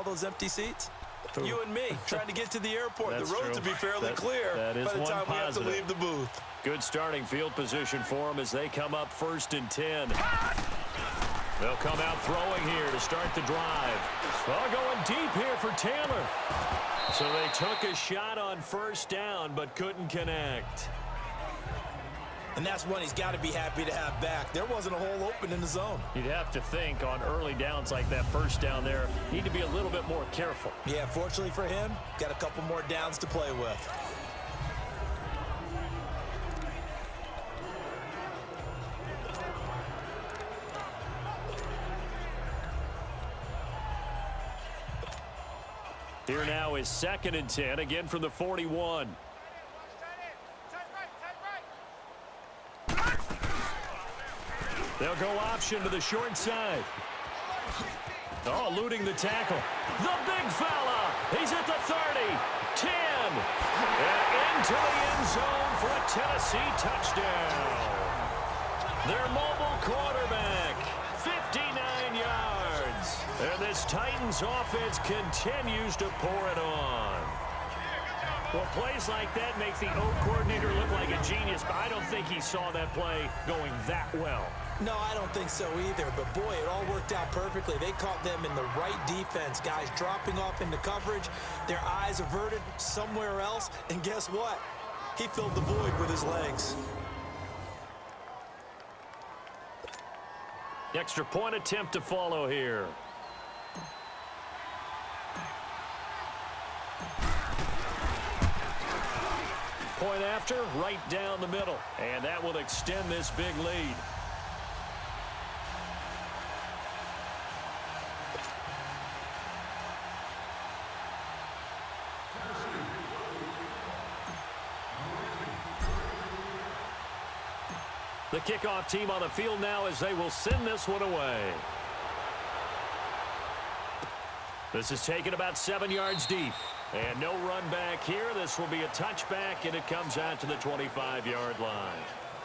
all those empty seats? Ooh. You and me trying to get to the airport. The roads will be fairly clear by the time we have to leave the booth. Good starting field position for them as they come up 1st and 10. They'll come out throwing here to start the drive. Well, going deep here for Taylor. So they took a shot on 1st down but couldn't connect. And that's one he's got to be happy to have back. There wasn't a hole open in the zone. You'd have to think on early downs like that 1st down there, need to be a little bit more careful. Yeah, fortunately for him, got a couple more downs to play with. Here now is 2nd and 10, again from the 41. They'll go option to the short side. Oh, eluding the tackle. The big fella. He's at the 30, 10, and into the end zone for a Tennessee touchdown. Their mobile quarterback, 59 yards. And this Titans offense continues to pour it on. Well, plays like that make the O coordinator look like a genius, but I don't think he saw that play going that well. No, I don't think so either, but boy, it all worked out perfectly. They caught them in the right defense. Guys dropping off into coverage, their eyes averted somewhere else, and guess what? He filled the void with his legs. The extra point attempt to follow here. Point after, right down the middle, and that will extend this big lead. The kickoff team on the field now as they will send this one away. This is taken about 7 yards deep. And no run back here. This will be a touchback, and it comes out to the 25-yard line.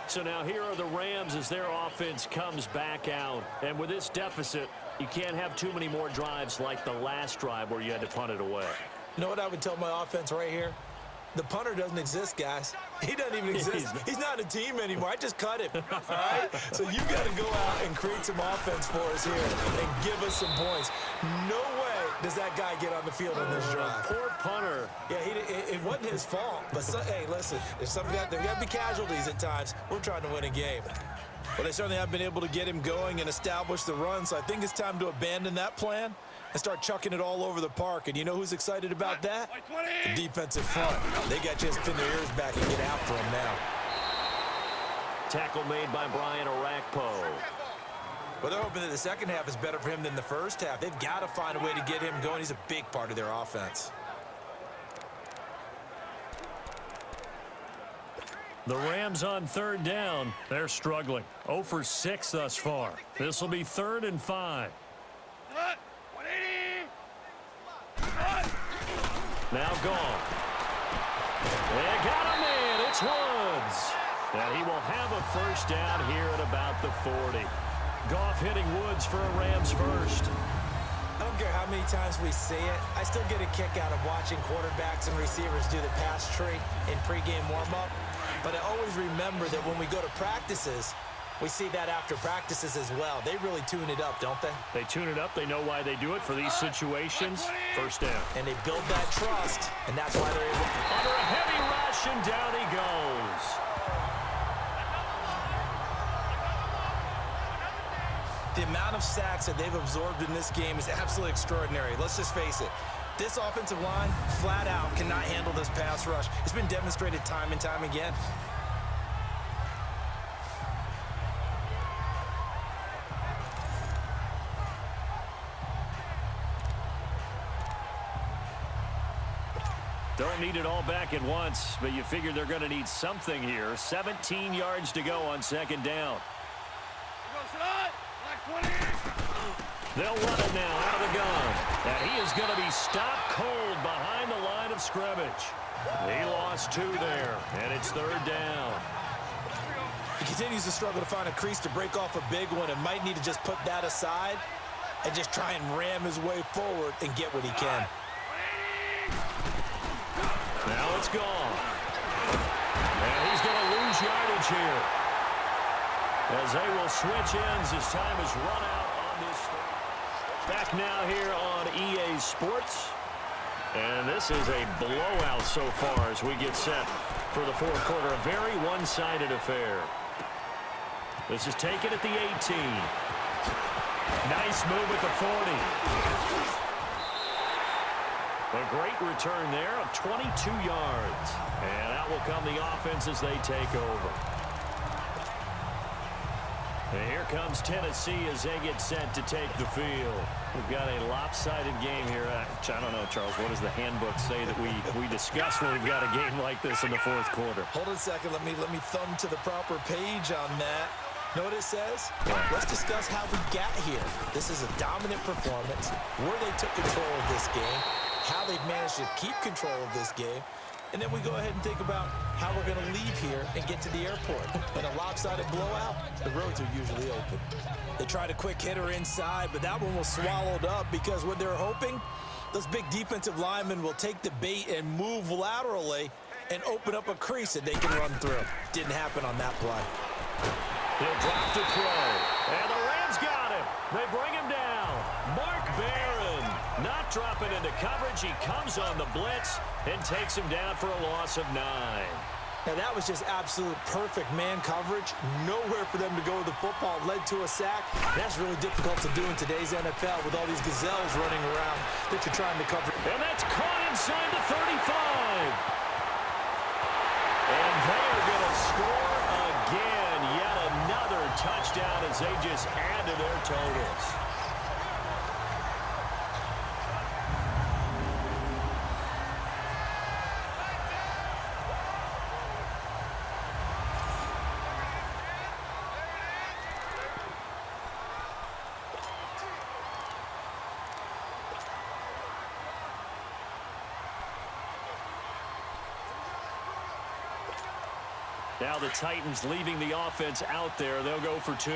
So now here are the Rams as their offense comes back out. And with this deficit, you can't have too many more drives like the last drive where you had to punt it away. You know what I would tell my offense right here? The punter doesn't exist, guys. He doesn't even exist. He's not a team anymore. I just cut him, all right? So you got to go out and create some offense for us here and give us some points. No way does that guy get on the field on this drive. Poor punter. Yeah, it wasn't his fault. But, hey, listen, there's got to be casualties at times. We're trying to win a game. Well, they certainly have been able to get him going and establish the run, so I think it's time to abandon that plan and start chucking it all over the park. And you know who's excited about that? The defensive front. They got to just pin their ears back and get after him now. Tackle made by Brian Orakpo. Well, they're hoping that the second half is better for him than the first half. They've got to find a way to get him going. He's a big part of their offense. The Rams on 3rd down. They're struggling. 0 for 6 thus far. This will be 3rd and 5. Now gone. They got him in. It's Woods. And he will have a first down here at about the 40. Goff hitting Woods for a Rams first. I don't care how many times we see it. I still get a kick out of watching quarterbacks and receivers do the pass tree in pregame warm-up. But I always remember that when we go to practices, we see that after practices as well. They really tune it up, don't they? They tune it up. They know why they do it for these situations. First down. And they build that trust, and that's why they're able to. Under a heavy rush, and down he goes. The amount of sacks that they've absorbed in this game is absolutely extraordinary. Let's just face it. This offensive line, flat out, cannot handle this pass rush. It's been demonstrated time and time again. Don't need it all back at once, but you figure they're going to need something here. 17 yards to go on 2nd down. They'll run it now out of the gun. And he is going to be stopped cold behind the line of scrimmage. He lost 2 there, and it's 3rd down. He continues to struggle to find a crease to break off a big one and might need to just put that aside and just try and ram his way forward and get what he can. Now it's gone. And he's going to lose yardage here, as they will switch ends as time is run out on this. Back now here on EA Sports. And this is a blowout so far as we get set for the fourth quarter. A very one-sided affair. This is taken at the 18. Nice move at the 40. A great return there of 22 yards. And out will come the offense as they take over. And here comes Tennessee as they get set to take the field. We've got a lopsided game here. I don't know, Charles, what does the handbook say that we discuss when we've got a game like this in the fourth quarter? Hold on a second. Let me thumb to the proper page on that. Know what it says? Yeah. Let's discuss how we got here. This is a dominant performance, where they took control of this game, how they've managed to keep control of this game, and then we go ahead and think about how we're going to leave here and get to the airport. In a lopsided blowout, the roads are usually open. They tried a quick hitter inside, but that one was swallowed up because what they're hoping, those big defensive linemen will take the bait and move laterally and open up a crease that they can run through. Didn't happen on that play. He'll drop to throw. And the Rams got him. They bring him down. Mark Barron not dropping into coverage. He comes on the blitz and takes him down for a loss of 9. Now, that was just absolute perfect man coverage. Nowhere for them to go with the football. Led to a sack. That's really difficult to do in today's NFL with all these gazelles running around that you're trying to cover. And that's caught inside the 35. And they're going to score again. Yet another touchdown as they just add to their totals. Now the Titans leaving the offense out there. They'll go for 2.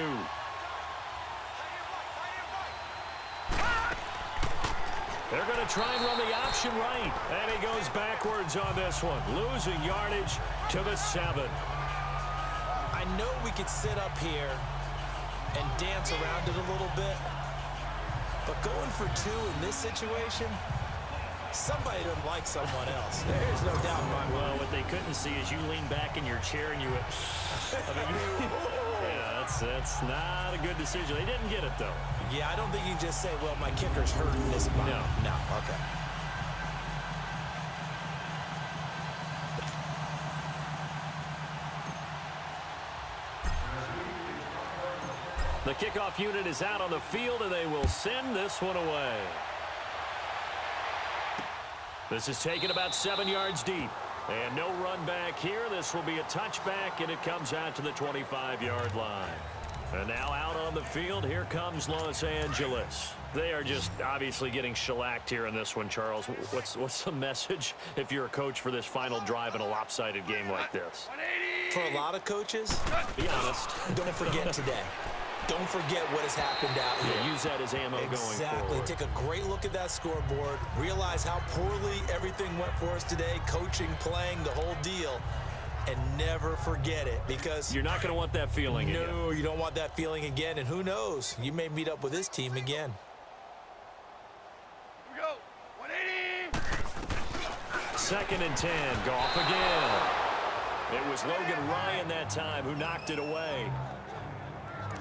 They're going to try and run the option right. And he goes backwards on this one. Losing yardage to the 7. I know we could sit up here and dance around it a little bit, but going for 2 in this situation, somebody doesn't like someone else. There's no doubt in my mind. Well, what they couldn't see is you lean back in your chair and you went, yeah, that's not a good decision. They didn't get it, though. Yeah, I don't think you can just say, well, my kicker's hurting this spot. No, okay. The kickoff unit is out on the field, and they will send this one away. This is taken about 7 yards deep. And no run back here. This will be a touchback, and it comes out to the 25-yard line. And now out on the field, here comes Los Angeles. They are just obviously getting shellacked here in this one, Charles. What's the message if you're a coach for this final drive in a lopsided game like this? For a lot of coaches, be honest, don't forget today. Don't forget what has happened out here. Yeah, use that as ammo going forward. Exactly. Take a great look at that scoreboard. Realize how poorly everything went for us today. Coaching, playing, the whole deal. And never forget it, because you're not going to want that feeling again. No, you don't want that feeling again. And who knows? You may meet up with this team again. Here we go. 180. 2nd and 10. Goff again. It was Logan Ryan that time who knocked it away.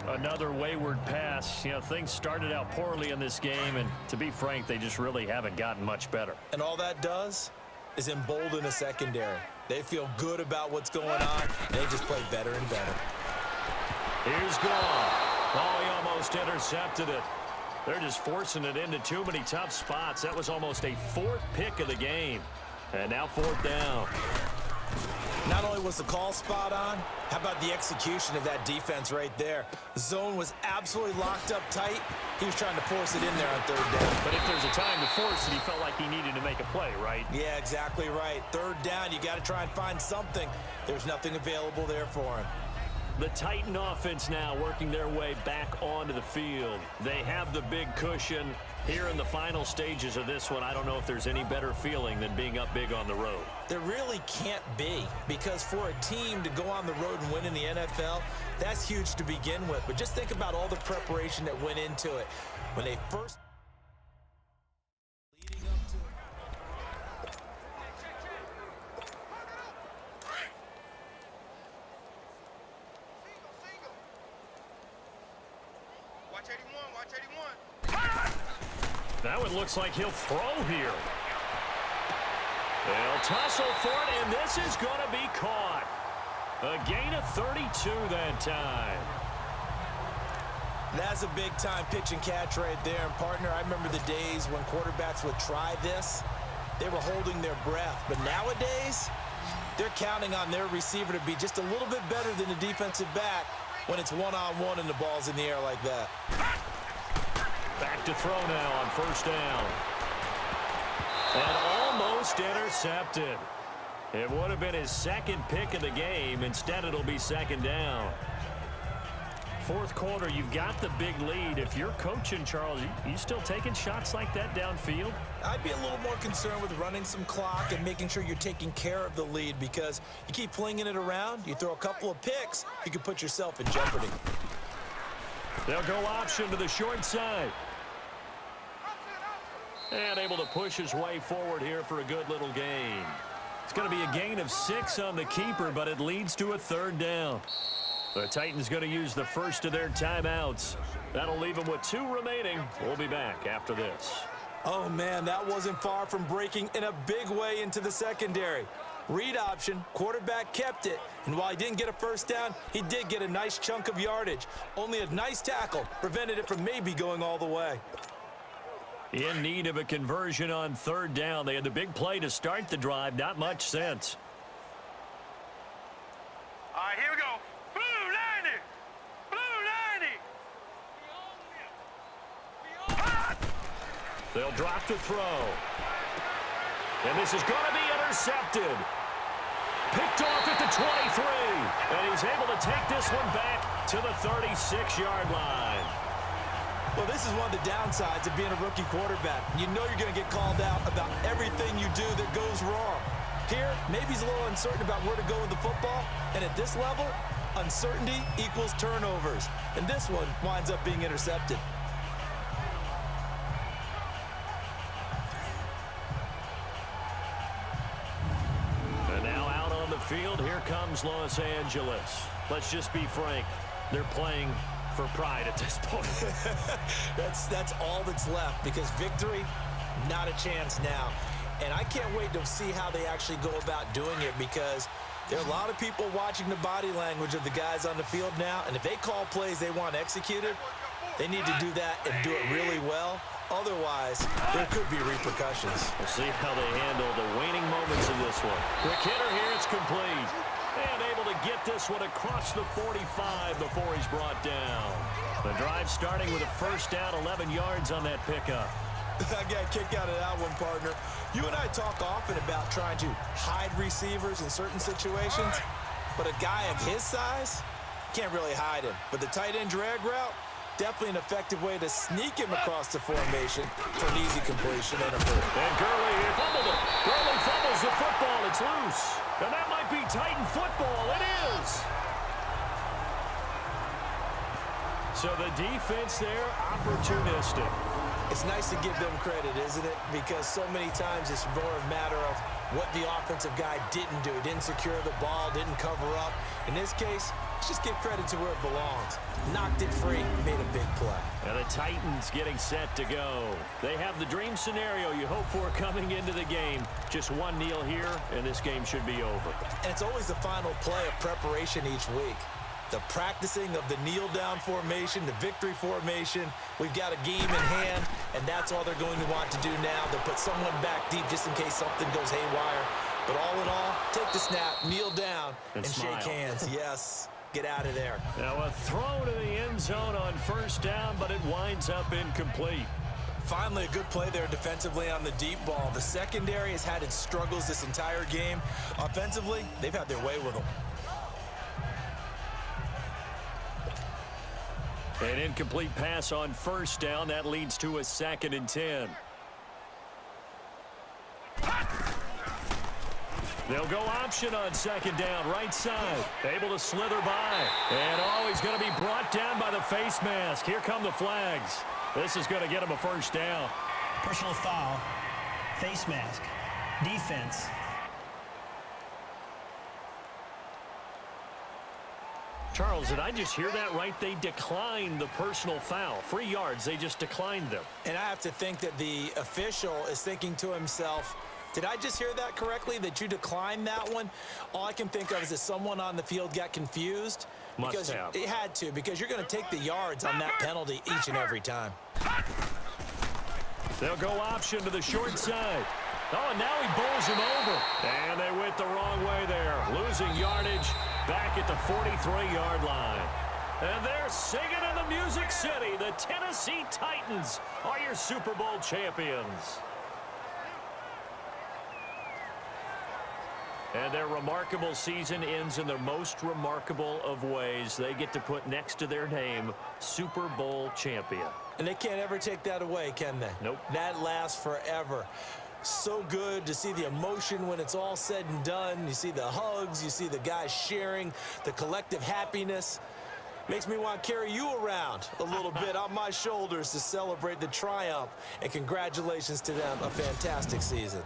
Another wayward pass. You know, things started out poorly in this game, and to be frank, they just really haven't gotten much better. And all that does is embolden a secondary. They feel good about what's going on, and they just play better and better. Here's Goff. Oh, he almost intercepted it. They're just forcing it into too many tough spots. That was almost a 4th pick of the game. And now 4th down. Not only was the call spot on, how about the execution of that defense right there? The zone was absolutely locked up tight. He was trying to force it in there on 3rd down. But if there's a time to force it, he felt like he needed to make a play, right? Yeah, exactly right. 3rd down, you got to try and find something. There's nothing available there for him. The Titan offense now working their way back onto the field. They have the big cushion. Here in the final stages of this one, I don't know if there's any better feeling than being up big on the road. There really can't be, because for a team to go on the road and win in the NFL, that's huge to begin with. But just think about all the preparation that went into it. When they first... leading up to it. Watch 81, watch 81. That one looks like he'll throw here. They'll tussle for it, and this is going to be caught. A gain of 32 that time. That's a big-time pitch and catch right there. And, partner, I remember the days when quarterbacks would try this. They were holding their breath. But nowadays, they're counting on their receiver to be just a little bit better than the defensive back when it's one-on-one and the ball's in the air like that. Back to throw now on first down. And almost intercepted. It would have been his second pick of the game. Instead, it'll be second down. Fourth quarter, you've got the big lead. If you're coaching, Charles, you still taking shots like that downfield? I'd be a little more concerned with running some clock and making sure you're taking care of the lead, because you keep flinging it around, you throw a couple of picks, you can put yourself in jeopardy. They'll go option to the short side. And able to push his way forward here for a good little gain. It's going to be a gain of 6 on the keeper, but it leads to a third down. The Titans going to use the first of their timeouts. That'll leave them with 2 remaining. We'll be back after this. Oh, man, that wasn't far from breaking in a big way into the secondary. Read option, quarterback kept it, and while he didn't get a first down, he did get a nice chunk of yardage. Only a nice tackle prevented it from maybe going all the way. In need of a conversion on third down. They had the big play to start the drive. Not much sense. All right, here we go. Blue 90. Blue 90. They'll drop to throw. And this is going to be intercepted. Picked off at the 23. And he's able to take this one back to the 36-yard line. Well, this is one of the downsides of being a rookie quarterback. You know you're going to get called out about everything you do that goes wrong. Here, maybe he's a little uncertain about where to go with the football. And at this level, uncertainty equals turnovers. And this one winds up being intercepted. And now out on the field, here comes Los Angeles. Let's just be frank. They're playing for pride at this point. That's all that's left, because victory, not a chance now. And I can't wait to see how they actually go about doing it, because there are a lot of people watching the body language of the guys on the field now, and if they call plays they want executed, they need to do that and do it really well. Otherwise, there could be repercussions. We'll see how they handle the waning moments in this one. Quick hitter here, it's complete. And able to get this one across the 45 before he's brought down. The drive starting with a first down, 11 yards on that pickup. I got a kick out of that one, partner. You and I talk often about trying to hide receivers in certain situations, but a guy of his size can't really hide him. But the tight end drag route, definitely an effective way to sneak him across the formation for an easy completion and a first. And Gurley here fumbled it. Gurley fumbles the football. It's loose. And that might be Titan football. It is. So the defense there, opportunistic. It's nice to give them credit, isn't it? Because so many times it's more a matter of what the offensive guy didn't do. Didn't secure the ball, didn't cover up. In this case, let's just give credit to where it belongs. Knocked it free, made a big play. And the Titans getting set to go. They have the dream scenario you hope for coming into the game. Just one kneel here, and this game should be over. And it's always the final play of preparation each week. The practicing of the kneel-down formation, the victory formation. We've got a game in hand, and that's all they're going to want to do now. They'll put someone back deep just in case something goes haywire. But all in all, take the snap, kneel down, and shake hands. Yes, get out of there. Now a throw to the end zone on first down, but it winds up incomplete. Finally, a good play there defensively on the deep ball. The secondary has had its struggles this entire game. Offensively, they've had their way with them. An incomplete pass on first down. That leads to a 2nd and 10. They'll go option on 2nd down, right side. Able to slither by. And, he's going to be brought down by the face mask. Here come the flags. This is going to get him a first down. Personal foul, face mask, defense. Charles, did I just hear that right? They declined the personal foul. 3 yards, they just declined them. And I have to think that the official is thinking to himself, did I just hear that correctly, that you declined that one? All I can think of is that someone on the field got confused. Must have. It had to, because you're going to take the yards on that penalty each and every time. They'll go option to the short side. Oh, and now he bowls him over. And they went the wrong way there. Losing yardage back at the 43-yard line. And they're singing in the Music City. The Tennessee Titans are your Super Bowl champions. And their remarkable season ends in the most remarkable of ways. They get to put next to their name, Super Bowl champion. And they can't ever take that away, can they? Nope. That lasts forever. So good to see the emotion when it's all said and done. You see the hugs, you see the guys sharing, the collective happiness. Makes me want to carry you around a little bit on my shoulders to celebrate the triumph. And congratulations to them, a fantastic season.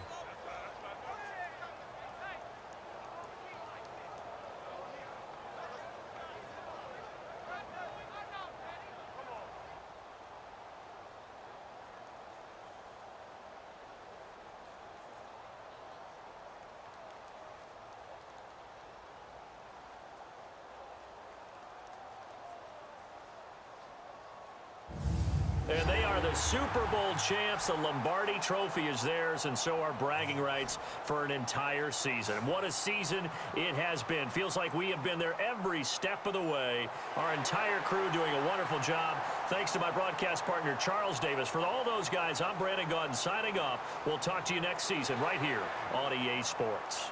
And they are the Super Bowl champs. The Lombardi Trophy is theirs, and so are bragging rights for an entire season. What a season it has been. Feels like we have been there every step of the way. Our entire crew doing a wonderful job. Thanks to my broadcast partner, Charles Davis. For all those guys, I'm Brandon Gaudin signing off. We'll talk to you next season right here on EA Sports.